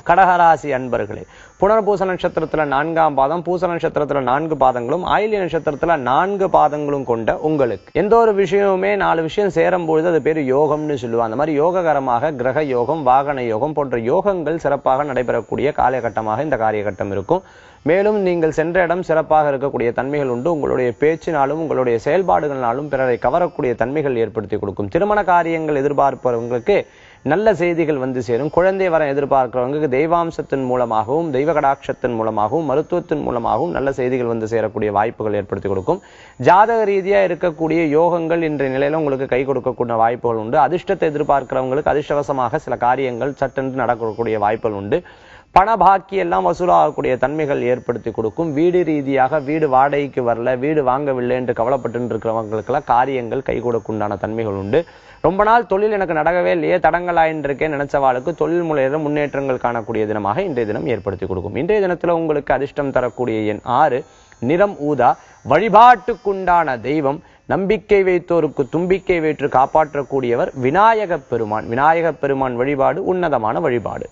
கடகராசி அன்பர்களே, புனர்பூச நட்சத்திரத்துல 4ஆம் பாதம், பூச நட்சத்திரத்துல 4 பாதங்களும், ஆயில்ய நட்சத்திரத்துல 4 பாதங்களும் கொண்ட உங்களுக்கு எந்த ஒரு விஷயமுமே 4 விஷயம் சேரும் பொழுது அது பேரு யோகம்னு சொல்லுவாங்க. அந்த மாதிரி யோககரமாக கிரக யோகம், வாகன யோகம் போன்ற யோகங்கள் சிறப்பாக நடைபெறக்கூடிய காலகட்டமாக இந்த காலகட்டம் இருக்கும். மேலும் நீங்கள் சென்ற இடம் சிறப்பாக இருக்கக்கூடிய தன்மைகள் உண்டு. உங்களுடைய பேச்சினாலும் உங்களுடைய செயல்பாடுகளினாலும் பிறரை கவரக்கூடிய தன்மைகள் ஏற்படுத்தி கொடுக்கும். திருமண காரியங்கள் எதிர்பார்ப்பவர்களுக்கு நல்ல செய்திகள் வந்து சேரும். குழந்தை வர எதிர்பார்க்கிறவங்களுக்கு தெய்வாம்சத்தின் மூலமாகவும் தெய்வ கடாட்சத்தின் மூலமாகவும் மருத்துவத்தின் மூலமாகவும் நல்ல செய்திகள் வந்து சேரக்கூடிய வாய்ப்புகள் ஏற்படுத்தி கொடுக்கும். ஜாதக ரீதியா இருக்கக்கூடிய யோகங்கள் இன்றைய நிலையில உங்களுக்கு கை கொடுக்கக்கூடிய வாய்ப்புகள் உண்டு. அதிர்ஷ்டத்தை எதிர்பார்க்கிறவங்களுக்கு அதிர்ஷ்டவசமாக சில காரியங்கள் சட்டென்று நடக்கக்கூடிய வாய்ப்புகள் உண்டு. பண பாக்கி எல்லாம் வசூலாகக்கூடிய தன்மைகள் ஏற்படுத்தி கொடுக்கும். வீடு ரீதியாக வீடு வாடகைக்கு வரல, வீடு வாங்கவில்லை என்று கவலைப்பட்டு இருக்கிறவங்களுக்கெல்லாம் காரியங்கள் கைகூடக்குண்டான தன்மைகள் உண்டு. ரொம்ப நாள் தொழில் எனக்கு நடக்கவே இல்லையே, தடங்களாயின்றிருக்கேன் நினைச்சவாளுக்கு தொழில் முறையில முன்னேற்றங்கள் காணக்கூடிய தினமாக இன்றைய தினம் ஏற்படுத்தி கொடுக்கும். இன்றைய தினத்துல உங்களுக்கு அதிர்ஷ்டம் தரக்கூடிய எண் 6, நிறம் ஊதா. வழிபாட்டுக்குண்டான தெய்வம் நம்பிக்கை வைத்தோருக்கு தும்பிக்கை வைத்து காப்பாற்றக்கூடியவர் விநாயகப் பெருமான். விநாயகப் பெருமான் வழிபாடு உன்னதமான வழிபாடு.